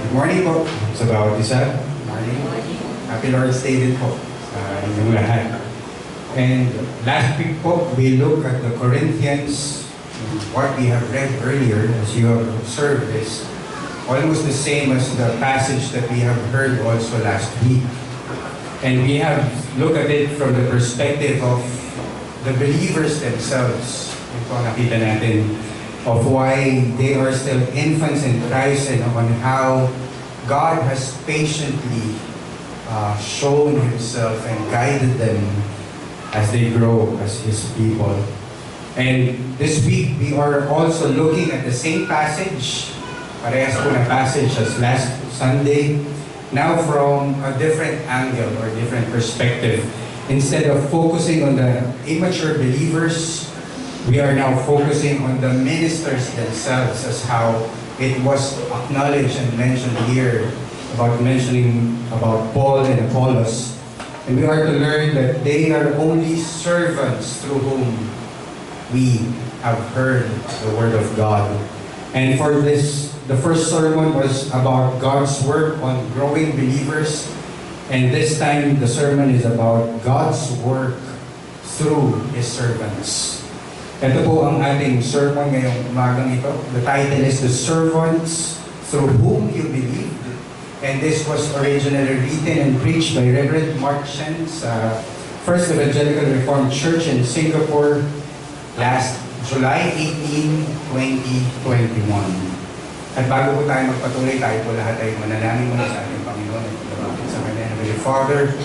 Good morning po sa bawat isa. Morning. Happy Lord's Day din po sa inyong lahat. And last week po, we look at the Corinthians. What we have read earlier, as you have observed, is almost the same as the passage that we have heard also last week. And we have looked at it from the perspective of the believers themselves. Ito ang nakita natin of why they are still infants in Christ and on how God has patiently shown Himself and guided them as they grow as His people. And this week, we are also looking at the same passage, parehas po na passage as last Sunday, now from a different angle or different perspective. Instead of focusing on the immature believers, we are now focusing on the ministers themselves, as how it was acknowledged and mentioned here mentioning about Paul and Apollos. And we are to learn that they are only servants through whom we have heard the Word of God. And for this, the first sermon was about God's work on growing believers. And this time, the sermon is about God's work through His servants. Ito po ang ating sermon ngayong umagang ito. The title is The Servants Through Whom You Believed. And this was originally written and preached by Reverend Mark Shen sa First Evangelical Reformed Church in Singapore last July 18, 2021. At bago po tayo magpatuloy, tayo po lahat ay manalangin muna sa ating Panginoon at lumapit sa Kanya. Heavenly Father,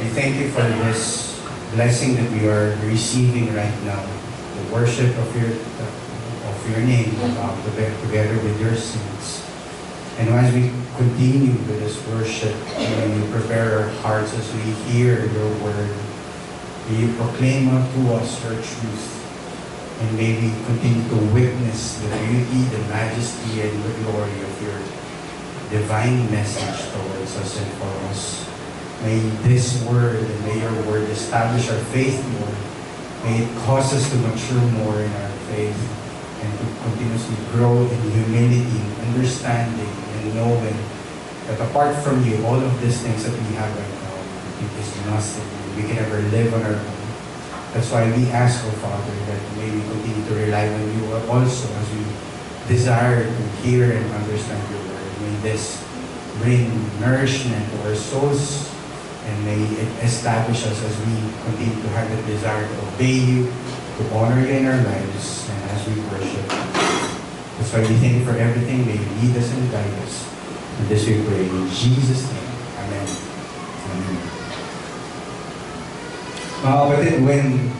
I thank You for this blessing that we are receiving right now, the worship of your name, together with Your saints. And as we continue with this worship, may You prepare our hearts as we hear Your word. May You proclaim unto us Your truth. And may we continue to witness the beauty, the majesty, and the glory of Your divine message towards us and for us. May this word and may Your word establish our faith more. May it cause us to mature more in our faith and to continuously grow in humility, understanding, and knowing that apart from You, all of these things that we have right now, it is nothing. We can never live on our own. That's why we ask, oh Father, that may we continue to rely on You also as we desire to hear and understand Your word. May this bring nourishment to our souls, and may it establish us as we continue to have the desire to obey You, to honor You in our lives, and as we worship. That's why we thank You for everything. May You lead us and guide us. And this we pray in Jesus' name. Amen. Amen. Mga kapatid, when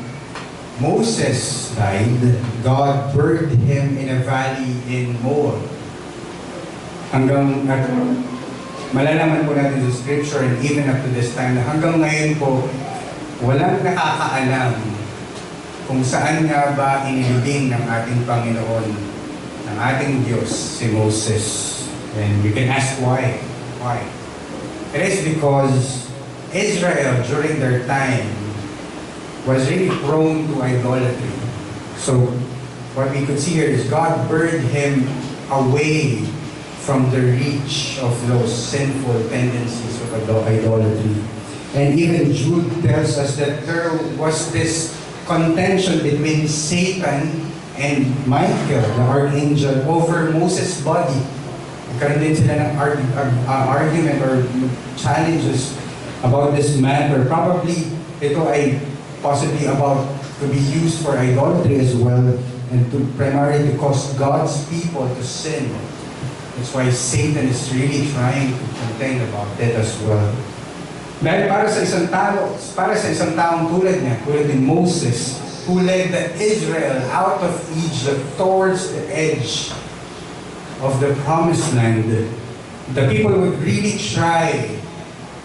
Moses died, God buried him in a valley in Moab. Hanggang malalaman po natin sa scripture and even up to this time na hanggang ngayon po, walang nakakaalam kung saan nga ba inilibing ng ating Panginoon, ng ating Diyos, si Moses. And you can ask why. Why? It is because Israel during their time was really prone to idolatry. So what we could see here is God burned him away from the reach of those sinful tendencies of idolatry. And even Jude tells us that there was this contention between Satan and Michael, the archangel, over Moses' body. Nagkaroon din sila ng argument or challenges about this matter. Probably ito ay possibly about to be used for idolatry as well, and to primarily to cause God's people to sin. That's why Satan is really trying to contend about that as well. Dahil para sa isang taong tulad niya, tulad ni Moses, who led the Israel out of Egypt towards the edge of the promised land, the people would really try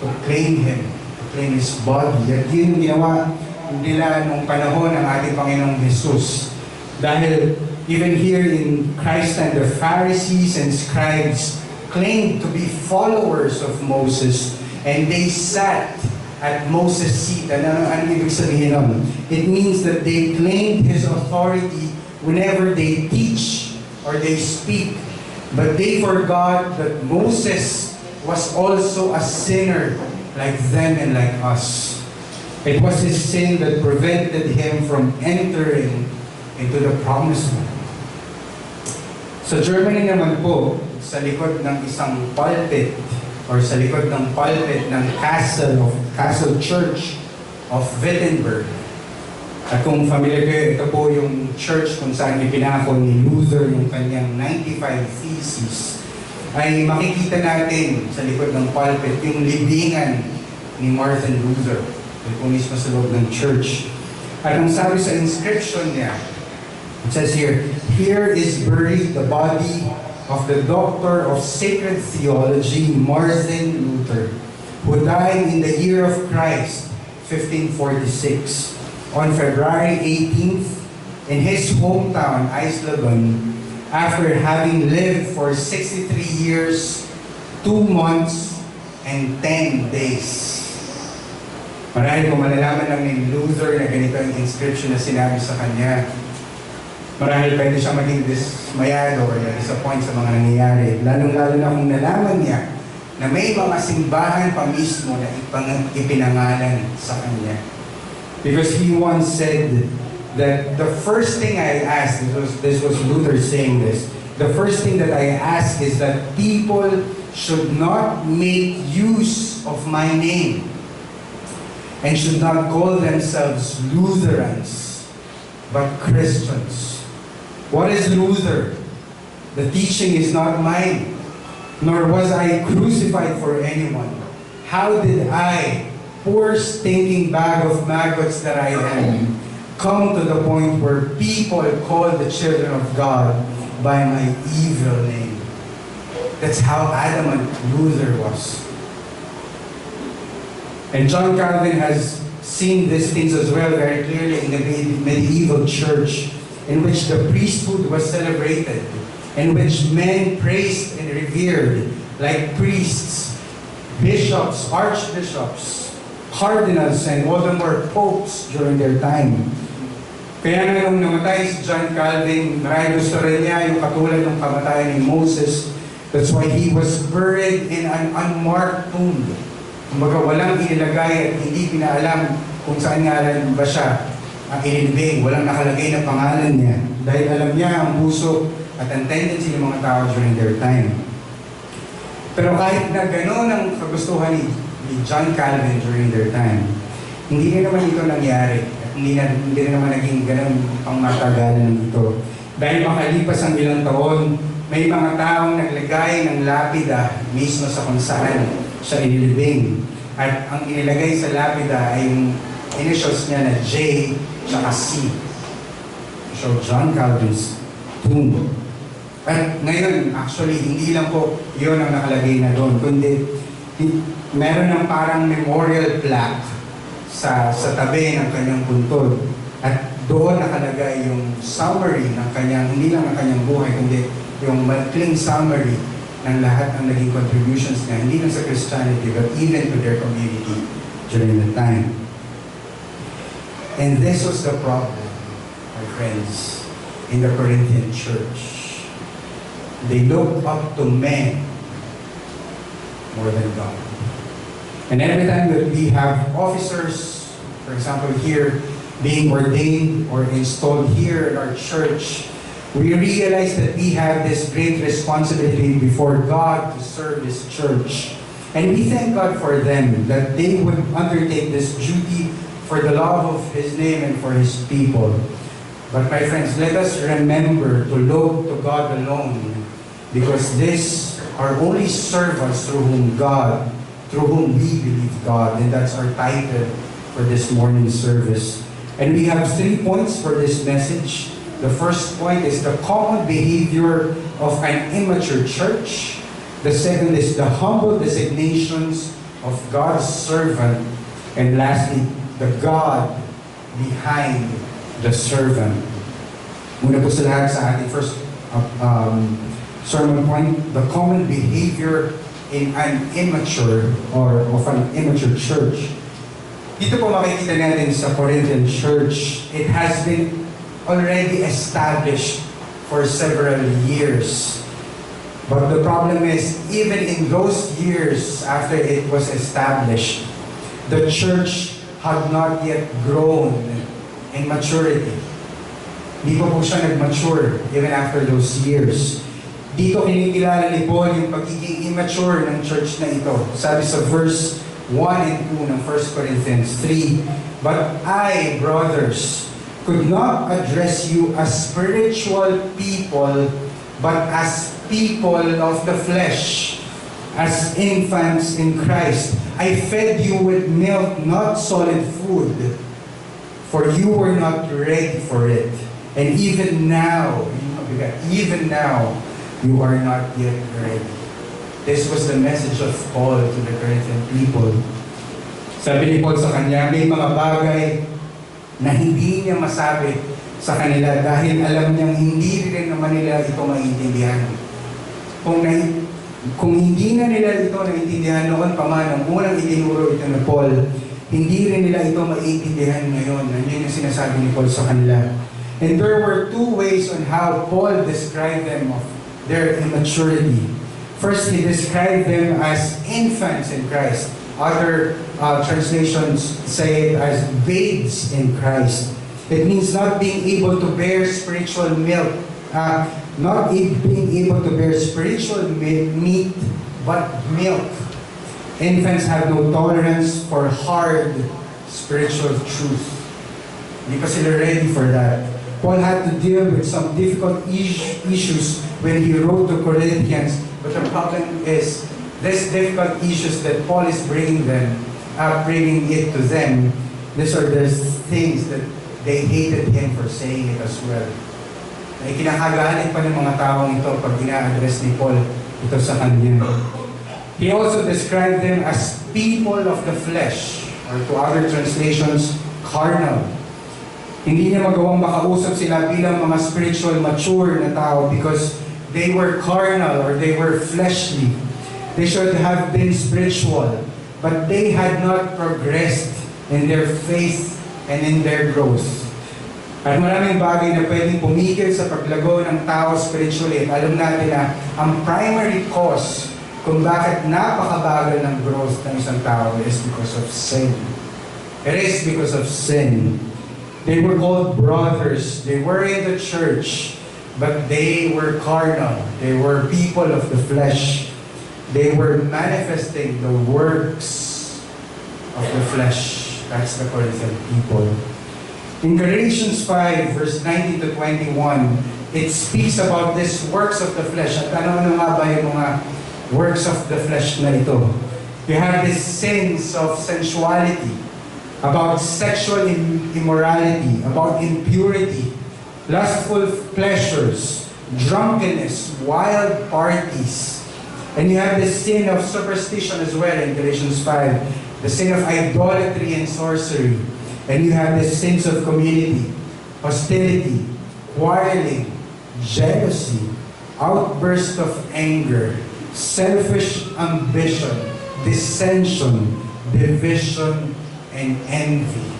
to claim him, to claim his body. At yun ginawa nila nung panahon ng ating Panginoong Jesus. Dahil even here in Christ and the Pharisees and scribes claimed to be followers of Moses, and they sat at Moses' seat. Ano ibig sabihin nun? It means that they claimed his authority whenever they teach or they speak. But they forgot that Moses was also a sinner like them and like us. It was his sin that prevented him from entering into the promised land. Sa Germany naman po, sa likod ng isang pulpit or sa likod ng pulpit ng Castle Church of Wittenberg. At kung familiar kayo, ito po yung church kung saan ipinako ni Luther yung kanyang 95 Theses, ay makikita natin sa likod ng pulpit yung libingan ni Martin Luther. Ito po mismo sa loob ng church. At ang sabi sa inscription niya, it says here, "Here is buried the body of the Doctor of Sacred Theology, Martin Luther, who died in the year of Christ, 1546, on February 18th, in his hometown, Eisleben, after having lived for 63 years, 2 months, and 10 days. Marahil kung malalaman lang ni Luther na ganito ang inscription na sinabi sa kanya, marahil pwede siya maging dismayado or disappoint sa mga nangyayari. Lalong-lalo na kung nalaman niya na may mga simbahan pa mismo na ipinangalan sa kanya. Because he once said that the first thing I ask, this was Luther saying this, the first thing that I ask is that people should not make use of my name and should not call themselves Lutherans, but Christians. What is Luther? The teaching is not mine, nor was I crucified for anyone. How did I, poor stinking bag of maggots that I am, come to the point where people call the children of God by my evil name? That's how adamant Luther was. And John Calvin has seen these things as well very clearly in the medieval church, in which the priesthood was celebrated, in which men praised and revered, like priests, bishops, archbishops, cardinals, and all the more popes during their time. Kaya nga nung namatay si John Calvin, marahil gusto rin niya yung katulad ng kamatayan ni Moses. That's why he was buried in an unmarked tomb. Kumbaga walang inilagay at hindi pinaalam kung saan ngalan ba siya ang ilinibing. Walang nakalagay na pangalan niya. Dahil alam niya ang puso at ang tendency ng mga tao during their time. Pero kahit na gano'n ang kagustuhan ni John Calvin during their time, hindi na naman ito nangyari. At hindi na naman naging gano'n pang matagalan ito. Dahil makalipas ang ilang taon, may mga taong naglagay ng lapida mismo sa kung saan siya inilibing. At ang inilagay sa lapida ay yung initials niya na J tsaka C. So, John Calvin's tomb. At ngayon, actually, hindi lang po yun ang nakalagay na doon, kundi meron ng parang memorial plaque sa tabi ng kanyang puntod. At doon nakalagay yung summary ng kanyang, hindi lang ng kanyang buhay, kundi yung maikling summary ng lahat ng naging contributions niya, hindi lang sa Christianity, but even to their community during the time. And this was the problem, my friends, in the Corinthian church. They looked up to men more than God. And every time that we have officers, for example here, being ordained or installed here in our church, we realize that we have this great responsibility before God to serve His church. And we thank God for them, that they would undertake this duty for the love of His name and for His people. But my friends, let us remember to look to God alone, because these are only servants through whom we believe God. And that's our title for this morning service. And we have 3 points for this message. The first point is the common behavior of an immature church. The second is the humble designations of God's servant. And lastly, the God behind the servant. Muna po sa lahat sa ating first sermon point, the common behavior in an immature or of an immature church. Dito po makikita natin sa Corinthian church, it has been already established for several years But the problem is, even in those years after it was established, the church had not yet grown in maturity. Di pa po siya nag-mature even after those years. Dito kinikilala ni Paul yung pagiging immature ng church na ito. Sabi sa verse 1 and 2 ng 1 Corinthians 3, "But I, brothers, could not address you as spiritual people, but as people of the flesh, as infants in Christ. I fed you with milk, not solid food, for you were not ready for it. And even now, you are not yet ready." This was the message of Paul to the Corinthian people. Sabi ni Paul sa kanya, may mga bagay na hindi niya masabi sa kanila dahil alam niyang hindi rin naman nila ito maintindihan. Kung hindi na nila ito naintindihan noon pa man, ang unang itinuro ito ni Paul, hindi rin nila ito maintindihan ngayon. Yan yung sinasabi ni Paul sa kanila. And there were two ways on how Paul described them of their immaturity. First, he described them as infants in Christ. Other translations say it as babes in Christ. It means not being able to bear spiritual milk, being able to bear spiritual meat, but milk. Infants have no tolerance for hard spiritual truth. Hindi pa sila ready for that. Paul had to deal with some difficult issues when he wrote to Corinthians, but the problem is these difficult issues that Paul is bringing it to them. These are the things that they hated him for saying it as well. Ay kinakagalit pa ng mga taong ito pag ina-address ni Paul ito sa kanya. He also described them as people of the flesh, or to other translations, carnal. Hindi niya magawang makausap sila bilang mga spiritual mature na tao because they were carnal or they were fleshly. They should have been spiritual, but they had not progressed in their faith and in their growth. At maraming bagay na pwedeng pumigil sa paglago ng tao spiritually. At alam natin na ang primary cause kung bakit napakabagal ng growth ng isang tao is because of sin. It is because of sin. They were called brothers. They were in the church, but they were carnal. They were people of the flesh. They were manifesting the works of the flesh. That's the Corinthian people. In Galatians 5, verse 19 to 21, it speaks about these works of the flesh. At ano nga ba yung mga works of the flesh na ito? You have these sins of sensuality, about sexual immorality, about impurity, lustful pleasures, drunkenness, wild parties. And you have the sin of superstition as well in Galatians 5, the sin of idolatry and sorcery. And you have the sins of community, hostility, quarreling, jealousy, outburst of anger, selfish ambition, dissension, division, and envy.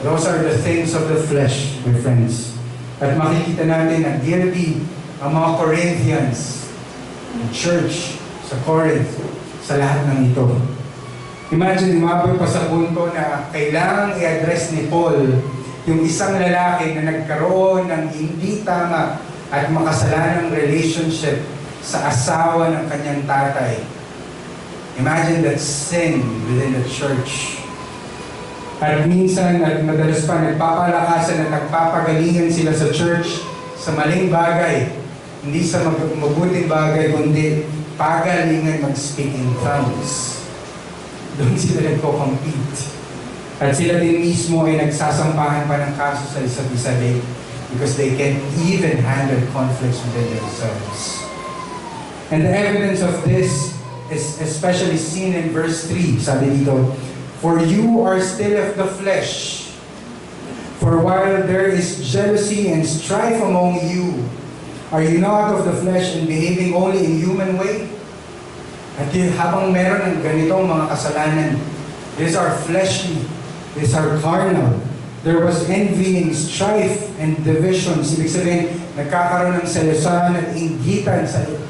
Those are the things of the flesh, my friends. At makikita natin na guilty ang mga Corinthians, ang church, sa Corinth, sa lahat ng ito. Imagine, umabot pa sa punto na kailangang i-address ni Paul yung isang lalaki na nagkaroon ng hindi tama at makasalanang relationship sa asawa ng kanyang tatay. Imagine that sin within the church. At minsan, at madalas pa, nagpapalakasan at nagpapagalingan sila sa church sa maling bagay. Hindi sa mabuting bagay, kundi pagalingan mag-speak in tongues. Doon sila nagko-compete. At sila din mismo ay nagsasampahan pa ng kaso sa isa't isa because they can't even handle conflicts within themselves. And the evidence of this is especially seen in verse 3. Sabi dito, "For you are still of the flesh. For while there is jealousy and strife among you, are you not of the flesh and behaving only in human way?" At habang meron ng ganitong mga kasalanan, these are fleshly, these are carnal, There was envying, strife, and divisions. Ibig sabihin, nagkakaroon ng selosan at inggitan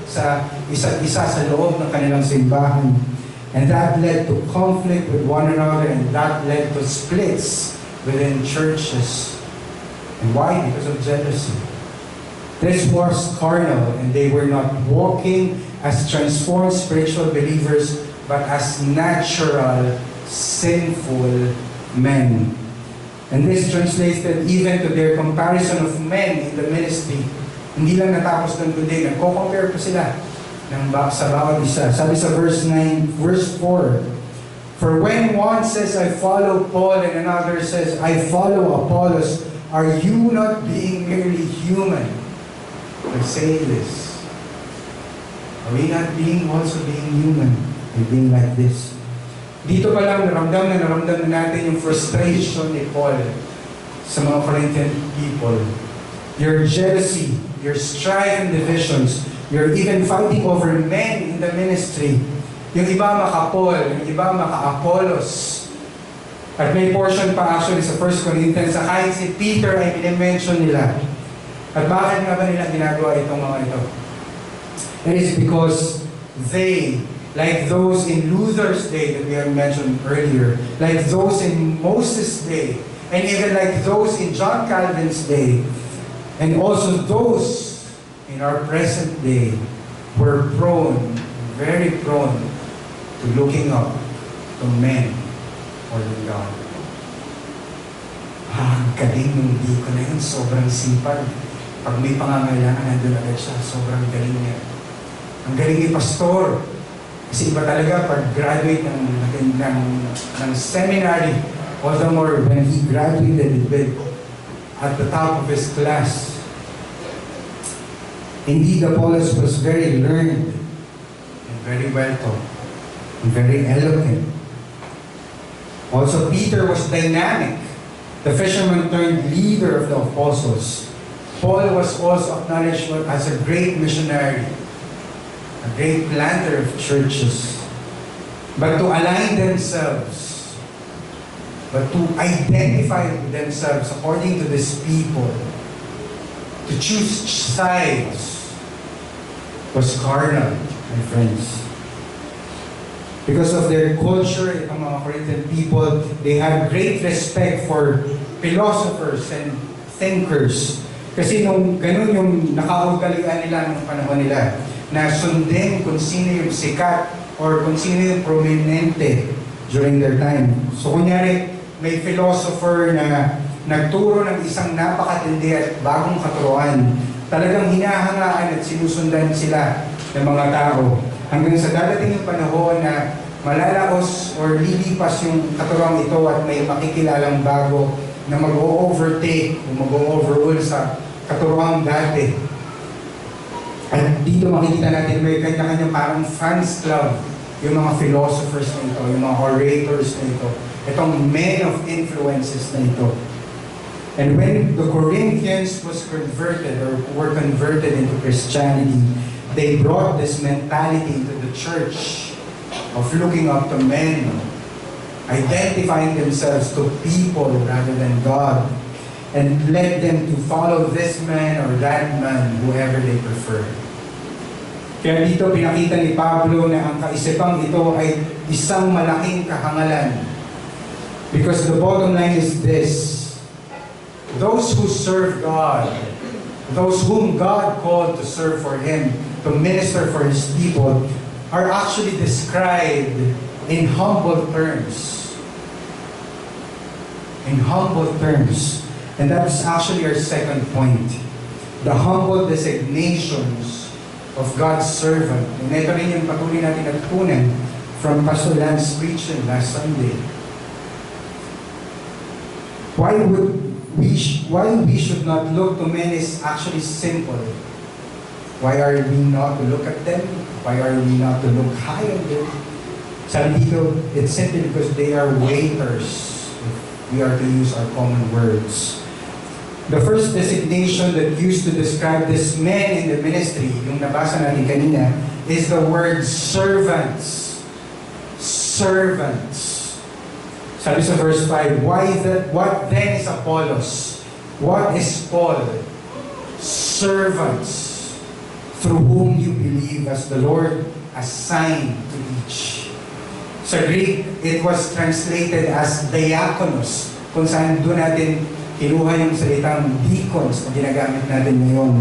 sa isa't isa sa loob ng kanilang simbahan. And that led to conflict with one another, and that led to splits within churches. And why? Because of jealousy. This was carnal, and they were not walking as transformed spiritual believers, but as natural, sinful men. And this translated even to their comparison of men in the ministry. Hindi lang natapos doon kundi, nagko-compare pa sila sa bawat isa. Sabi sa verse 4, "For when one says, I follow Paul, and another says, I follow Apollos, are you not being merely human by saying this? Are we not also being human by being like this?" Dito pa lang naramdam na natin yung frustration ni Paul sa mga Corinthian people. Your jealousy, your strife and divisions, you're even fighting over men in the ministry. Yung iba maka-Paul, yung iba maka-Apollos. At may portion pa actually sa 1 Corinthians sa kahit si Peter ay minimension nila. At bakit nga ba nila ginagawa itong mga ito? It is because they, like those in Luther's day that we have mentioned earlier, like those in Moses' day, and even like those in John Calvin's day, and also those in our present day, were very prone to looking up to men more than God. Ang galing ng diko na yun, sobrang sipag. Pag may pangangailangan, nandun agad siya, sobrang galing niya. Ang galing ni Pastor. Kasi iba talaga pag graduate ng seminary, all the more when he graduated at the top of his class. Indeed, Apollos was very learned and very well taught and very eloquent. Also, Peter was dynamic. The fisherman turned leader of the apostles. Paul was also acknowledged as a great missionary, a great planter of churches. But to align themselves, but to identify themselves according to these people, to choose sides, was carnal, my friends. Because of their culture, itong mga Corinthian people, they had great respect for philosophers and thinkers. Kasi nung ganun yung nakaugalian nila nung panahon nila, na sundin kung sino yung sikat or kung sino yung prominente during their time. So kunyari, may philosopher na nagturo ng isang napakatindi at bagong katuruan. Talagang hinahangaan at sinusundan sila ng mga tao. Hanggang sa dadating yung panahon na malalaos or lilipas yung katuruan ito at may makikilalang bago na mag-o-overtake o mag-o-overrule sa katuruan dati. At dito makikita natin may kanya-kanyang parang fans club yung mga philosophers na ito, yung mga orators na ito, itong men of influences na ito. And when the Corinthians were converted into Christianity, they brought this mentality into the church of looking up to men, identifying themselves to people rather than God, and led them to follow this man or that man, whoever they prefer. Kaya dito pinakita ni Pablo na ang kaisipang ito ay isang malaking kahangalan. Because the bottom line is this: those who serve God, those whom God called to serve for Him, to minister for His people, are actually described in humble terms. In humble terms. And that's actually our second point. The humble designations of God's servant. And ito rin yung patuloy natin natutunan from Pastor Lance's preaching last Sunday. Why we should not look to men is actually simple. Why are we not to look at them? Why are we not to look high on them? Sabi dito, it's simply because they are waiters. If we are to use our common words. The first designation that used to describe this men in the ministry, yung nabasa natin kanina, is the word servants. Servants. Sabi sa verse 5, what then is Apollos? What is Paul? Servants through whom you believe as the Lord assigned to each. Sa Greek, it was translated as diakonos, kung saan doon natin kinuha yung salitang deacons na ginagamit natin ngayon.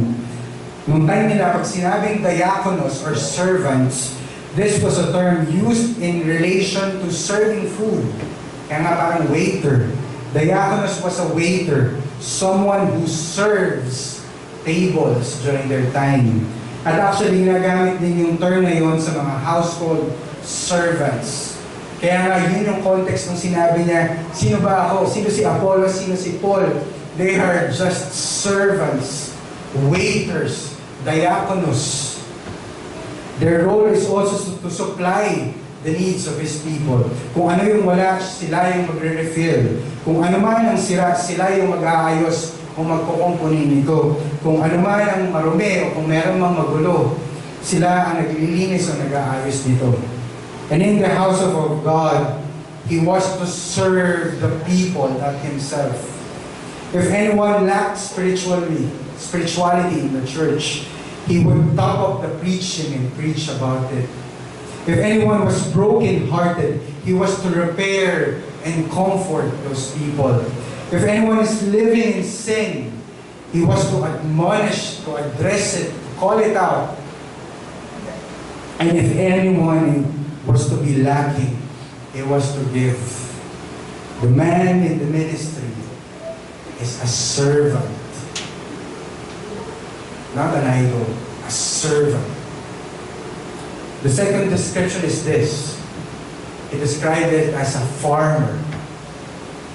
Nung time nila, pag sinabing diakonos or servants, this was a term used in relation to serving food. Kaya nga parang waiter. Diakonos was a waiter, someone who serves tables during their time. At actually, ginagamit din yung term na yun sa mga household servants. Kaya nga, yun yung context ng sinabi niya, sino ba ako? Sino si Apollos? Sino si Paul? They are just servants, waiters, diakonos. Their role is also to supply the needs of His people. Kung ano yung wala, sila yung magre-refill. Kung ano man ang sira, sila yung mag-aayos o magkukumpuni nito. Kung ano man ang marumi o kung meron mang magulo, sila ang naglilinis o nag-aayos nito. And in the house of God, He was to serve the people, not Himself. If anyone lacked spirituality in the church, He would top up the preaching and preach about it. If anyone was broken-hearted, He was to repair and comfort those people. If anyone is living in sin, He was to admonish, to address it, to call it out. And if anyone was to be lacking, He was to give. The man in the ministry is a servant. Not an idol, a servant. The second description is this. It described it as a farmer.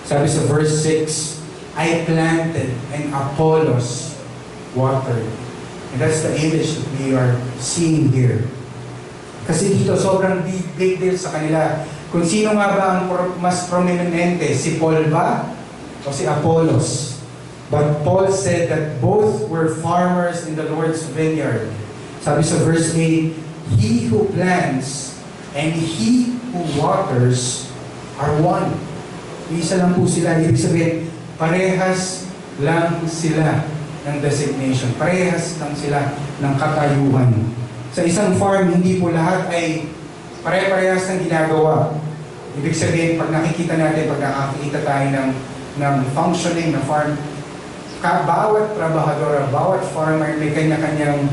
Sabi sa verse 6, I planted and Apollos watered. And that's the image that we are seeing here. Kasi dito sobrang big deal sa kanila. Kung sino nga ba ang mas prominente, si Paul ba o si Apollos? But Paul said that both were farmers in the Lord's vineyard. Sabi sa verse 8, He who plants and He who waters are one. Isa lang po sila. Ibig sabihin, parehas lang sila ng designation. Parehas lang sila ng katayuhan. Sa isang farm, hindi po lahat ay pare-parehas ng ginagawa. Ibig sabihin, pag nakikita natin, pag nakakita tayo ng functioning na farm, bawat trabahador, bawat farmer may kanya-kanyang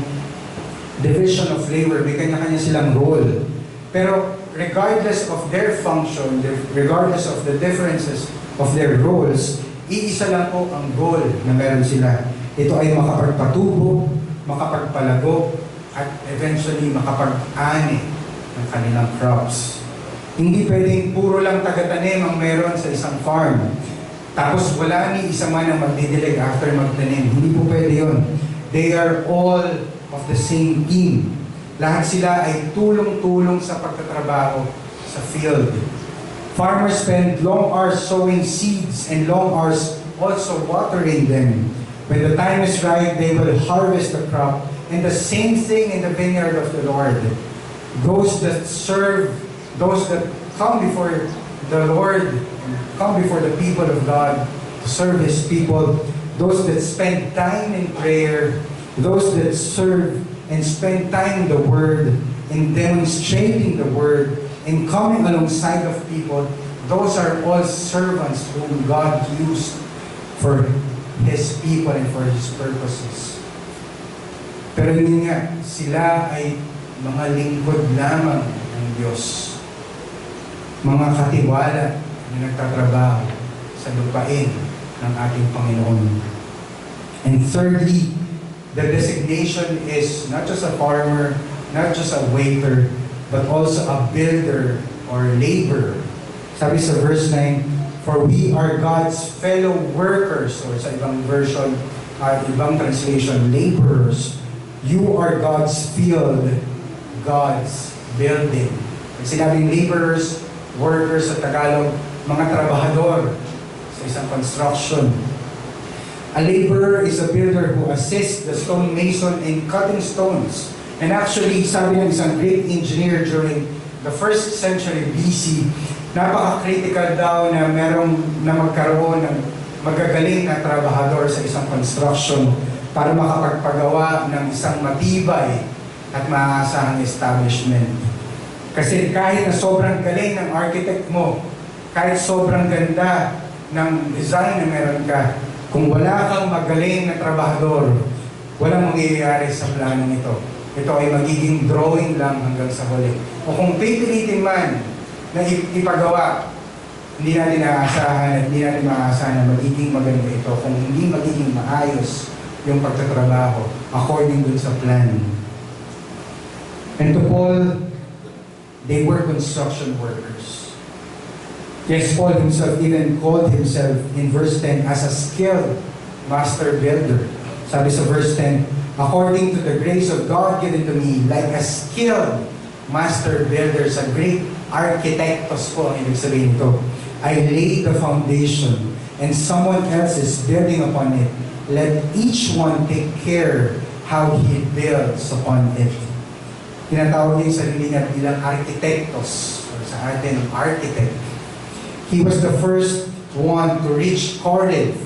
division of labor, may kanya-kanya silang role. Pero regardless of their function, regardless of the differences of their roles, iisa lang po ang goal na meron sila. Ito ay makapagpatubo, makapagpalago, at eventually makapag-ani ng kanilang crops. Hindi pwedeng puro lang taga-tanim ang meron sa isang farm. Tapos wala ni isa man ang magdidilig after magtanim. Hindi po pwede yun. They are all of the same team. Lahat sila ay tulong-tulong sa pagtatrabaho sa field. Farmers spend long hours sowing seeds and long hours also watering them. When the time is right, they will harvest the crop. And the same thing in the vineyard of the Lord. Those that serve, those that come before the Lord, come before the people of God to serve His people, those that spend time in prayer, those that serve and spend time in the Word, in demonstrating the Word, in coming alongside of people, those are all servants whom God used for His people and for His purposes. Pero hindi nga, sila ay mga lingkod lamang ng Diyos. Mga katiwala na nagtatrabaho sa lupain ng ating Panginoon. And thirdly, the designation is not just a farmer, not just a waiter, but also a builder or laborer. Sabi sa verse 9, for we are God's fellow workers, or sa ibang version, ibang translation, laborers. You are God's field, God's building. Pag sinabing laborers, workers sa Tagalog, mga trabahador sa isang construction. A laborer is a builder who assists the stonemason in cutting stones. And actually, sabi ng isang great engineer during the 1st century BC, Napaka-critical daw na magkaroon ng magagaling na trabahador sa isang construction para makapagpagawa ng isang matibay at maaasahang establishment. Kasi kahit na sobrang galing ng architect mo, kahit sobrang ganda ng design na meron ka, kung wala kang magaling na trabahador, walang mangyayari sa planong ito. Ito ay magiging drawing lang hanggang sa huli. O kung pipilitin man na ipagawa, hindi natin naaasahan at hindi natin maaasahan na magiging maganda ito kung hindi magiging maayos yung pagtatrabaho according dun sa plan. And to Paul, they were construction workers. Yes, Paul himself even called himself in verse 10 as a skilled master builder. Sabi sa verse 10, according to the grace of God given to me, like a skilled master builder, sa Greek, architectos po ang ibig sabihin ito. I laid the foundation and someone else is building upon it. Let each one take care how he builds upon it. Tinatawag niya yung sarili niya bilang architectos, or sa atin, architect. He was the first one to reach Corinth.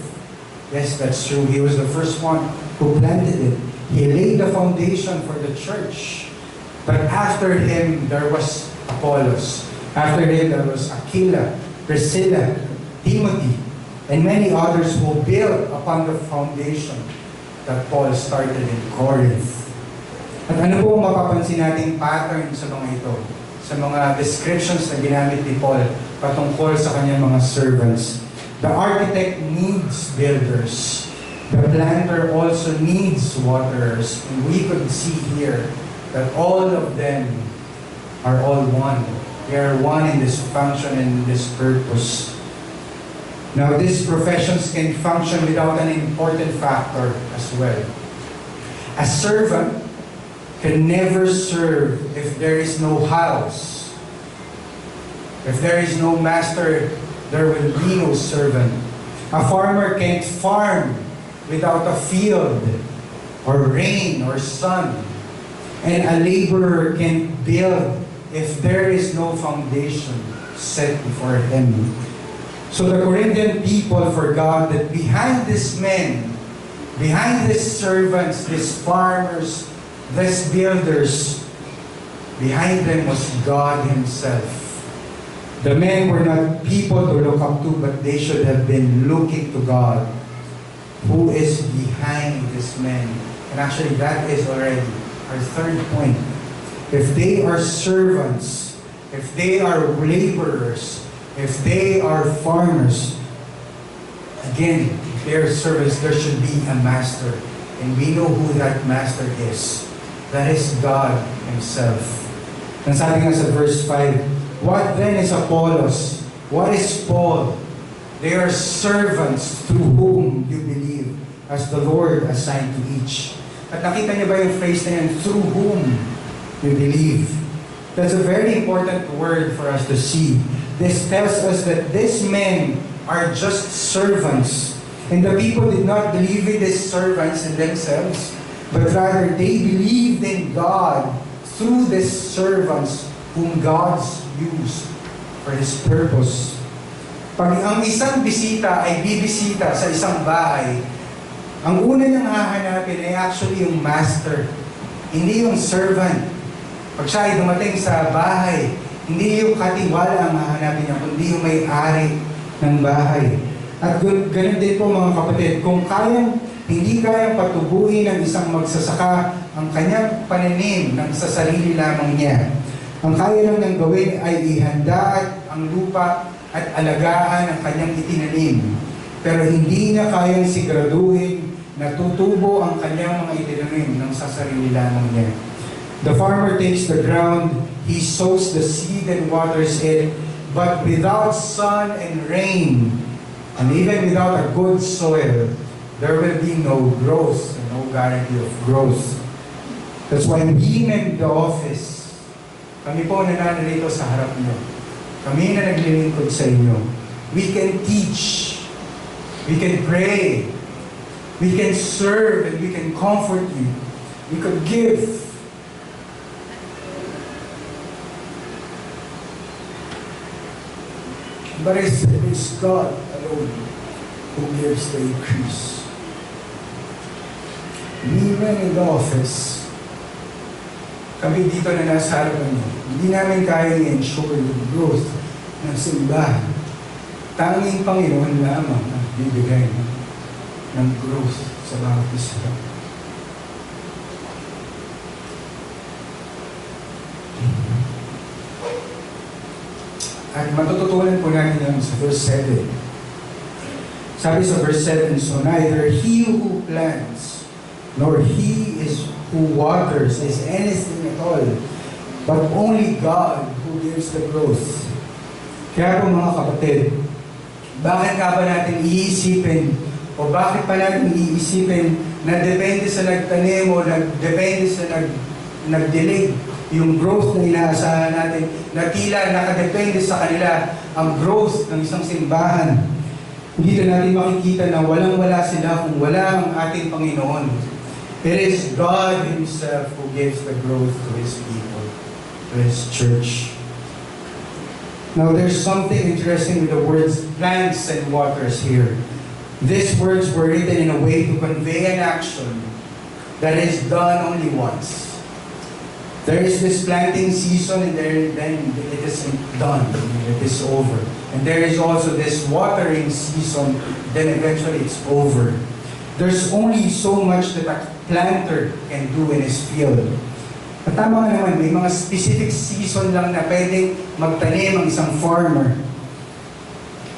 Yes, that's true. He was the first one who planted it. He laid the foundation for the church. But after him, there was Apollos. After him, there was Aquila, Priscilla, Timothy, and many others who built upon the foundation that Paul started in Corinth. At ano po mapapansin nating pattern sa mga ito? Sa mga descriptions na ginamit ni Paul patungkol sa kanyang mga servants. The architect needs builders. The planter also needs waterers. And we could see here that all of them are all one. They are one in this function and this purpose. Now, these professions can function without an important factor as well. A servant can never serve if there is no house. If there is no master, there will be no servant. A farmer can't farm without a field, or rain, or sun. And a laborer can't build if there is no foundation set before him. So the Corinthian people forgot that behind these men, behind these servants, these farmers, these builders, behind them was God Himself. The men were not people to look up to, but they should have been looking to God, who is behind these men. And actually, that is already our third point. If they are servants, if they are laborers, if they are farmers, again, their service, there should be a master. And we know who that master is. That is God Himself. And sabi nga sa verse 5, what then is Apollos? What is Paul? They are servants through whom you believe, as the Lord assigned to each. At nakita niyo ba yung phrase na yan, through whom you believe? That's a very important word for us to see. This tells us that these men are just servants. And the people did not believe in these servants in themselves, but rather they believed in God through these servants whom God's used for His purpose. Pag ang isang bisita ay bibisita sa isang bahay, ang una niyang hahanapin ay actually yung master, hindi yung servant. Pag siya ay dumating sa bahay, hindi yung katiwala ang hahanapin niya, kundi yung may-ari ng bahay. At ganun din po mga kapatid, kung hindi kayang patubuhin ng isang magsasaka ang kanyang pananim ng sa sarili lamang niya, ang kaya lang nang gawin ay ihanda ang lupa at alagaan ang kanyang itinanim. Pero hindi niya kayang siguraduhin na tutubo ang kanyang mga itinanim ng sa sarili lamang niya. The farmer takes the ground, he sows the seed and waters it, but without sun and rain, and even without a good soil, there will be no growth and no guarantee of growth. That's why we in the office, kami po na nanarito sa harap niyo, kami na naglilingkod sa inyo, we can teach, we can pray, we can serve, and we can comfort you, we could give. But it is God alone who gives the increase. We men in the office, kami dito na nasa harapan niyo, hindi namin kaya i-ensure yung growth ng simbahan. Tanging Panginoon lamang ang bibigay ng growth sa bawat isa. At matututunan po natin yan sa verse 7. Sabi sa verse 7, so neither he who plants nor he who waters is anything at all, but only God who gives the growth. Kaya po mga kapatid, bakit ka ba natin iisipin o bakit pa natin iisipin na depende sa nagtanim o depende sa nag-delay yung growth na inaasahan natin, na tila nakadepende sa kanila ang growth ng isang simbahan. Dito natin makikita na walang-wala sila kung wala ang ating Panginoon. It is God Himself who gives the growth to His people, to His church. Now there's something interesting with the words plants and waters here. These words were written in a way to convey an action that is done only once. There is this planting season and then it is done, it is over. And there is also this watering season, then eventually it's over. There's only so much that a planter can do in his field. At tama nga naman, may mga specific season lang na pwedeng magtanim ang isang farmer.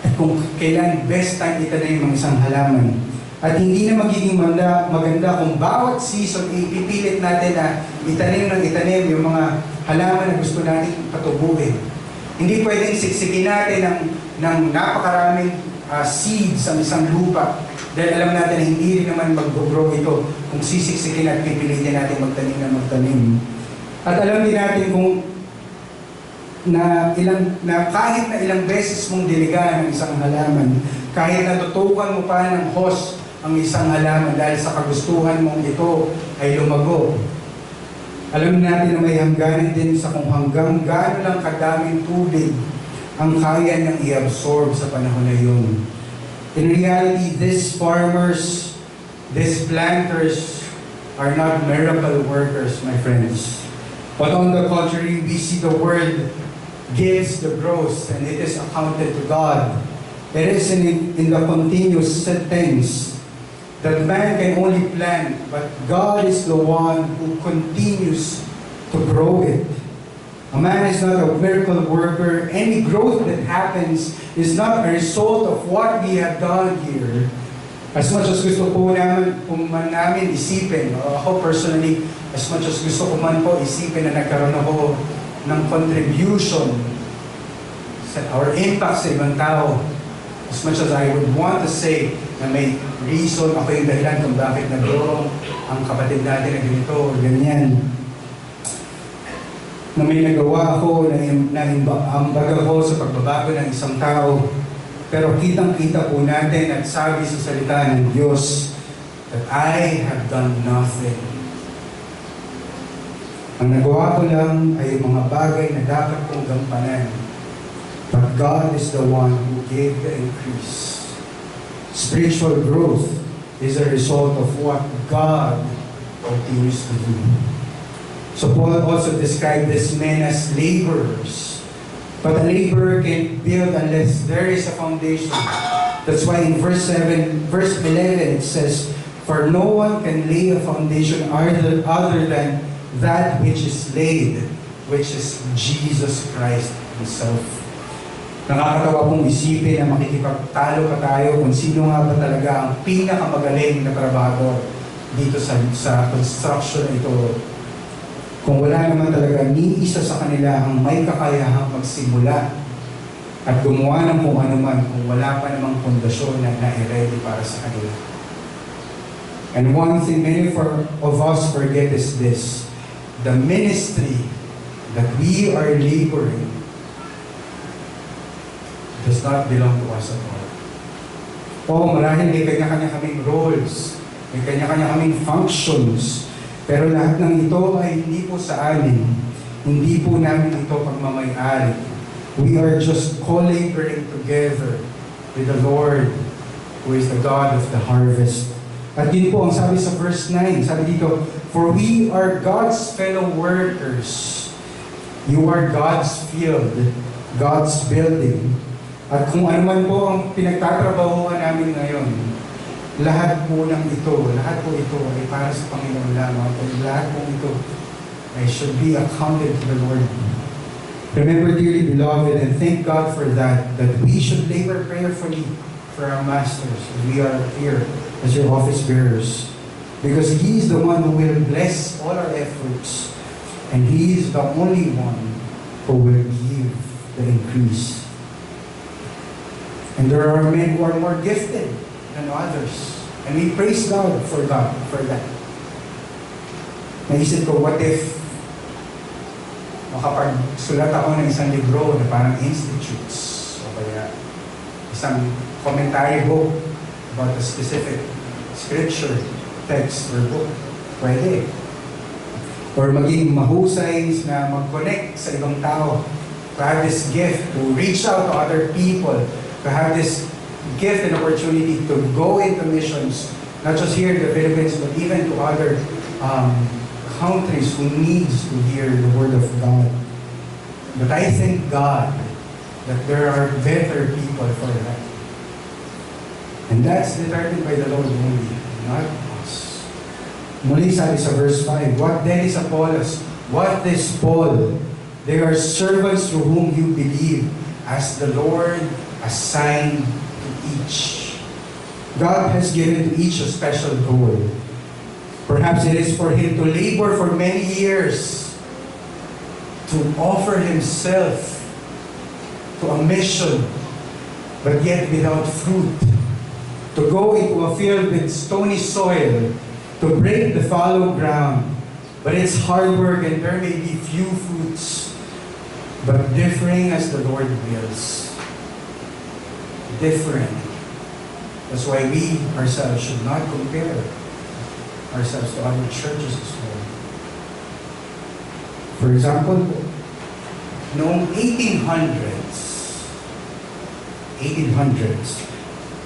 At kung kailan best time itanim ang isang halaman. At hindi na magiging maganda kung bawat season ipipilit natin na itanim yung mga halaman na gusto natin patubuhin. Hindi pwedeng siksikin natin ng napakaraming seeds sa isang lupa dahil alam natin na hindi rin naman mag-grow ito kung sisiksikin at pipilitin natin magtanim. At alam din natin kung kahit na ilang beses mong diligaan ng isang halaman, kahit natutukan mo pa ng hose ang isang halaman dahil sa kagustuhan mong ito ay lumago. Alam natin na may hangganan din sa kung hanggang gaano lang kadaming tubig ang kaya niyang i-absorb sa panahon na yun. In reality, these farmers, these planters are not miracle workers, my friends. But on the contrary, we see the word gives the growth and it is accounted to God. It is in the continuous tense that man can only plant, but God is the one who continues to grow it. A man is not a miracle worker. Any growth that happens is not a result of what we have done here. As much as gusto po namin isipin, ako personally, as much as gusto ko man po isipin na nagkaroon ako ng contribution or impact sa ibang tao, as much as I would want to say na may reason, ako yung dahilan kung bakit nag-grow ang kapatid natin na ganito o ganyan. Na may nagawa ako, na ambag ako sa pagbabago ng isang tao. Pero kitang-kita po natin at sabi sa salita ng Diyos that I have done nothing. Ang nagawa ko lang ay mga bagay na dapat kong gampanan. But God is the one who gave the increase. Spiritual growth is a result of what God continues to do. So Paul also described these men as laborers. But a laborer can't build unless there is a foundation. That's why in verse 11 it says, for no one can lay a foundation other than that which is laid, which is Jesus Christ Himself. Nakakatawa pong isipin na makikipagtalo pa tayo kung sino nga ba talaga ang pinakamagaling na trabahador dito sa construction ito. Kung wala naman talaga ni isa sa kanila ang may kakayahang magsimula at gumawa ng kung ano man kung wala pa namang pundasyon na nai-ready para sa kanila. And one thing many of us forget is this: the ministry that we are laboring does not belong to us at all. Marahil may kanya-kanya kaming roles, may kanya-kanya kaming functions, pero lahat ng ito ay hindi po sa amin. Hindi po namin ito pagmamay-ari. We are just collaborating together with the Lord, who is the God of the harvest. At yun po ang sabi sa verse 9, sabi dito, for we are God's fellow workers. You are God's field, God's building. At kung ano man po ang pinagtatrabahuan namin ngayon, lahat po ito ay para sa Panginoon lamang. Lahat po ito ay should be accounted to the Lord. Remember, dearly beloved, and thank God for that we should labor prayerfully for our masters. We are here as your office bearers. Because He is the one who will bless all our efforts. And He is the only one who will give the increase. And there are men who are more gifted than others. And we praise God for that. Naisip ko, what if makapagsulat ako ng isang libro na parang institutes o kaya isang commentary book about a specific scripture, text, or book. Pwede. Or maging mahusay na mag-connect sa ibang tao, to have this gift, to reach out to other people, to have this gift and opportunity to go into missions, not just here in the Philippines, but even to other countries who needs to hear the Word of God. But I thank God that there are better people for that. And that's determined by the Lord only, not us. Muli sabi sa verse 5, what then is Apollos? What is Paul? They are servants through whom you believe, as the Lord assigned to each. God has given to each a special goal. Perhaps it is for him to labor for many years, to offer himself to a mission, but yet without fruit. To go into a field with stony soil, to break the fallow ground, but it's hard work and there may be few fruits, but differing as the Lord wills. Different. That's why we ourselves should not compare ourselves to other churches as well. For example, noong 1800s,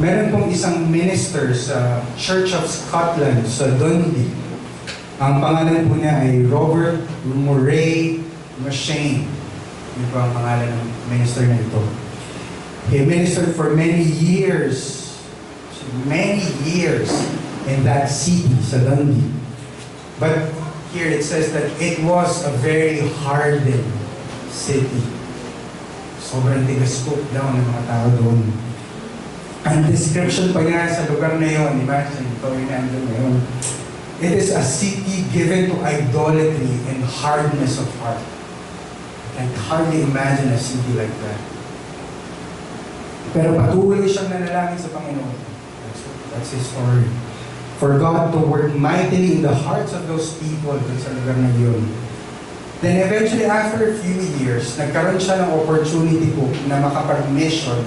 meron pong isang minister sa Church of Scotland sa Dundee. Ang pangalan po niya ay Robert Murray M'Cheyne. Yun po ang pangalan ng minister na ito. He ministered for many years in that city, sa Dundee. But here it says that it was a very hardened city. Sobrang tigas po daw ng mga tao doon. Ang description pa niya sa lugar na yun, imagine, ito yung nandun ngayon. It is a city given to idolatry and hardness of heart. I can hardly imagine a city like that. Pero patuloy siyang nanalangin sa Panginoon. That's his story. For God to work mightily in the hearts of those people dun sa lugar na yun. Then eventually, after a few years, nagkaroon siya ng opportunity po na makapag-mission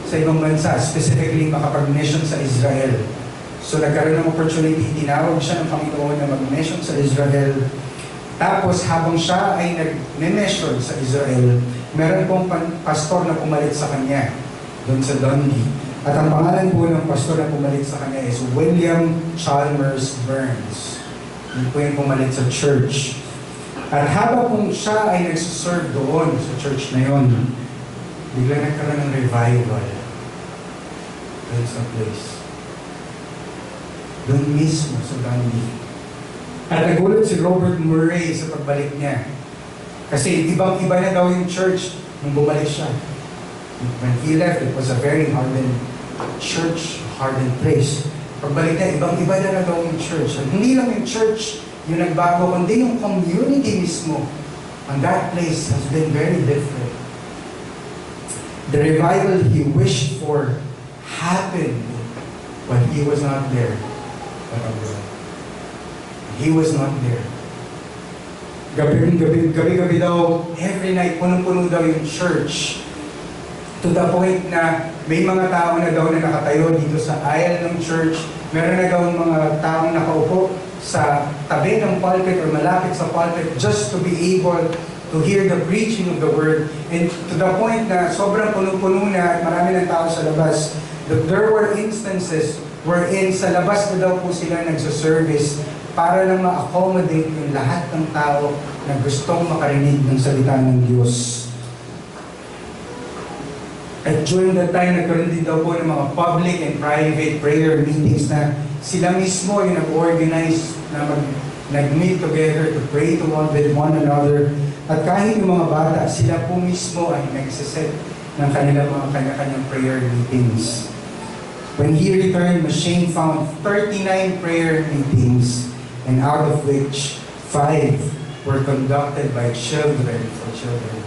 sa ibang bansa, specifically makapag-mission sa Israel. So nagkaroon ng opportunity, tinawag siya ng Panginoon na mag-mission sa Israel. Tapos habang siya ay nag-mission sa Israel, meron pong pastor na pumalit sa kanya doon sa Dundee. At ang pangalan po ng pastor na pumalit sa kanya is William Chalmers Burns. Yun po yung pumalit sa church. At habang kung siya ay nagsuserve doon sa church na yun, bigla nagkaroon ng revival doon sa place. Doon mismo sa Dundee. At nagulat si Robert Murray sa pagbalik niya. Kasi ibang-iba na daw yung church nung bumalik siya. When he left, it was a very hardened church, hardened place. Pagbalik niya, ibang-iba na daw yung church. At hindi lang yung church yung nagbago, kundi yung community mismo. And that place has been very different. The revival he wished for happened when he was not there. He was not there. Gabi-gabi daw, every night, punong-puno daw yung church. To the point na may mga tao na daw na nakatayo dito sa aisle ng church. Meron na daw mga taong nakaupo sa tabi ng pulpit or malapit sa pulpit just to be able to hear the preaching of the Word. And to the point na sobrang puno-puno na at marami ng tao sa labas, that there were instances wherein sa labas na daw po sila nagsaservice para lang ma-accommodate yung lahat ng tao na gustong makarinig ng salita ng Diyos. At during that time, nagkaroon din daw po ng mga public and private prayer meetings na sila mismo yung nag-organize na nag-meet together to pray to with one another. At kahit yung mga bata, sila po mismo ay nagsiset ng kanilang mga kanya-kanyang prayer meetings. When he returned, Machine found 39 prayer meetings, and out of which 5 were conducted by children for children.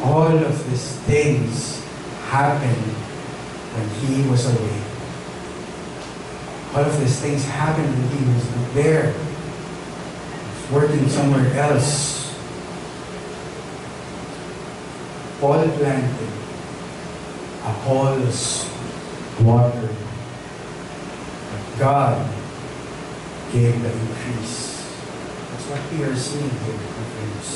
All of these things happened when he was away. All of these things happened when he was not there. He was working somewhere else. Paul planted, Apollos watered, but God gave the increase. That's what we are seeing here, my friends.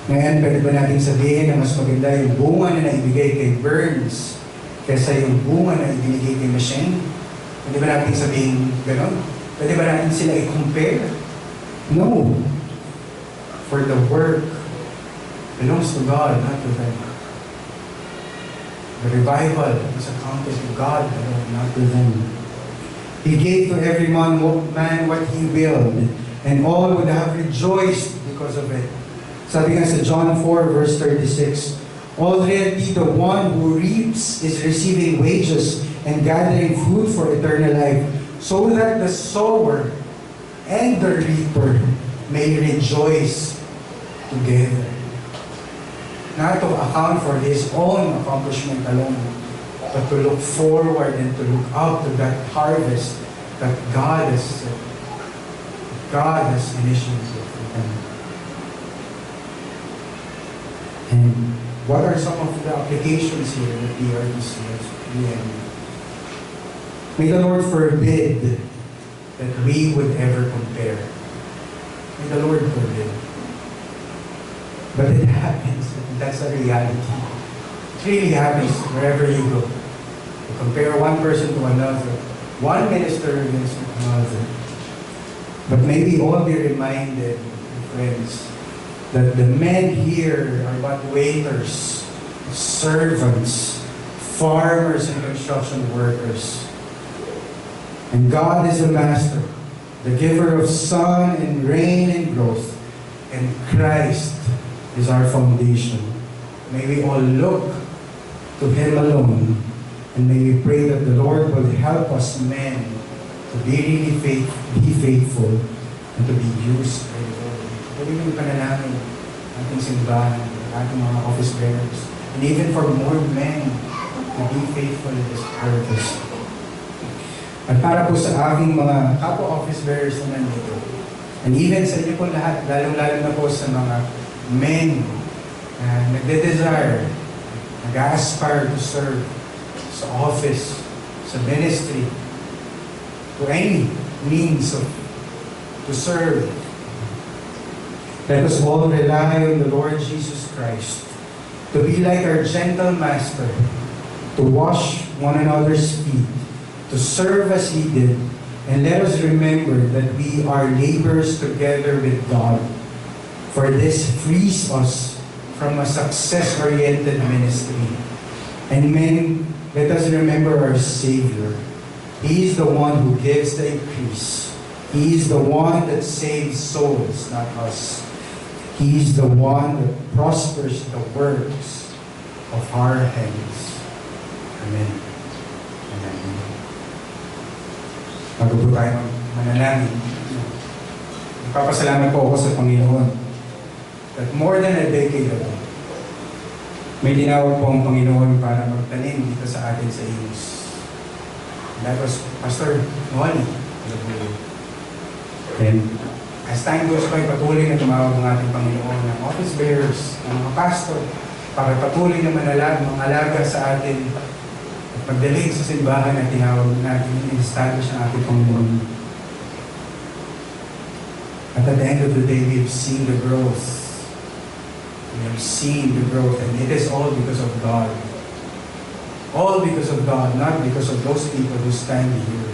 Ngayon, pwede ba natin sabihin na mas maganda yung bunga na naibigay kay Burns kaysa yung bunga na ibinigay kay Machine? Pwede ba natin sabihin gano'n? Pwede ba natin sila i-compare? No. For the work belongs to God, not to them. The revival was accomplished to God alone, not to them. He gave to every man what he willed, and all would have rejoiced because of it. Sabi nga sa John 4 verse 36, already the one who reaps is receiving wages and gathering food for eternal life, so that the sower and the reaper may rejoice together. Not to account for his own accomplishment alone, but to look forward and to look up to that harvest that God has initiated for them. And what are some of the applications here that we are to see as we end? May the Lord forbid that we would ever compare. May the Lord forbid. But it happens. That's a reality. It really happens wherever you go. You compare one person to another, one minister against another. But may we all be reminded, friends, that the men here are but waiters, servants, farmers, and construction workers. And God is the master, the giver of sun and rain and growth, and Christ is our foundation. May we all look to Him alone, and may we pray that the Lord will help us men to be really faithful and to be used by the Lord. Pwede yung panalangin ating simbahan, ating mga office bearers, and even for more men to be faithful in this purpose. At para po sa aking mga kapwa office bearers na nandito, and even sa inyo po lahat, lalong-lalo na po sa mga men na nagde-desire, nag-aspire to serve sa office, sa ministry, to any means to serve. Let us all rely on the Lord Jesus Christ to be like our gentle Master, to wash one another's feet, to serve as He did, and let us remember that we are laborers together with God. For this frees us from a success-oriented ministry. And men, let us remember our Savior. He is the one who gives the increase. He is the one that saves souls, not us. He is the one that prospers the works of our hands. Amen. Amen. Bago po tayo manalangin, nagpapasalamat po ako sa Panginoon that more than a decade ago, may tinawag po ang Panginoon para magtanim dito sa atin sa Imus. That was Pastor Noali. And as time goes by, patuloy na tumawag ng ating Panginoon ng office bearers, ng mga pastor, para patuloy na mga alaga sa atin at magdalig sa simbahan na tinawag natin in-establish ng ating Panginoon. At But at the end of the day, we have seen the growth. We have seen the growth, and it is all because of God. All because of God, not because of those people who stand here,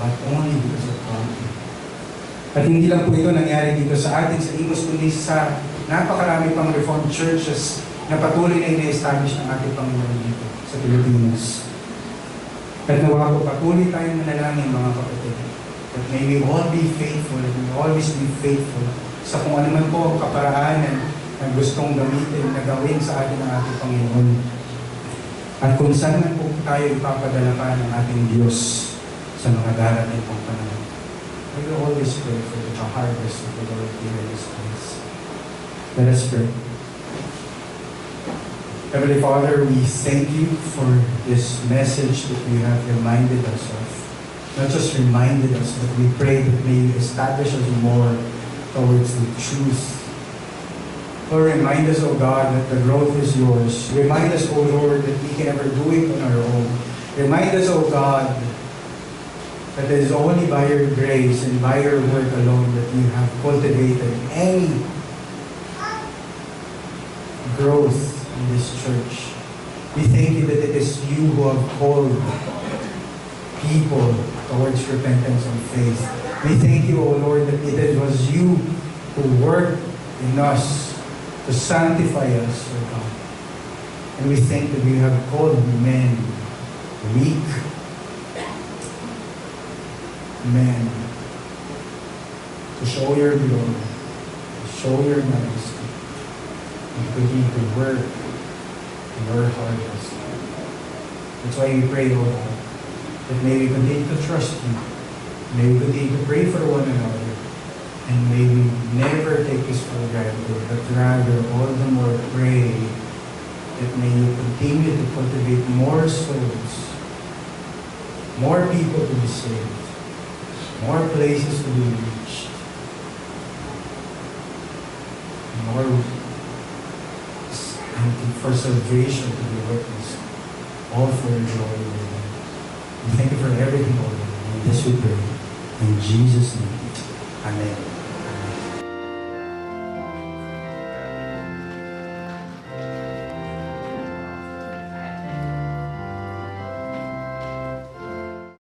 but only because of God. At hindi lang po ito nangyari dito sa atin sa Imus, kundi sa napakarami pang Reformed churches na patuloy na ina-establish ng ating Panginoon dito sa Pilipinas. At nawa po patuloy tayong manalangin, mga kapatid. That may we all be faithful, and we always be faithful sa kung ano man po ang kaparaanan na gustong gamitin, na gawin sa atin ng ating Panginoon. At kung saan man po tayo ipapadala pa ng ating Diyos sa mga darating pong panahon. We will always pray for the harvest of the Lord here in this place. Let us pray. Heavenly Father, we thank you for this message that you have reminded us of. Not just reminded us, but we pray that may you establish us more towards the truth. Lord, remind us, O God, that the growth is yours. Remind us, O Lord, that we can never do it on our own. Remind us, O God, that it is only by your grace and by your work alone that you have cultivated any growth in this church. We thank you that it is you who have called people towards repentance and faith. We thank you, O Lord, that it was you who worked in us to sanctify us, O God. And we thank that you have called men weak, men to show your glory, to show your majesty, and continue to work in your harvest. That's why we pray, Lord, that may we continue to trust you, may we continue to pray for one another, and may we never take this for granted, but rather all the more pray that may you continue to cultivate more souls, more people to be saved, more places to be reached, more and for salvation to be witnessed, all for your glory, Lord. We thank you for everything, Lord. And this we pray in Jesus' name. Amen.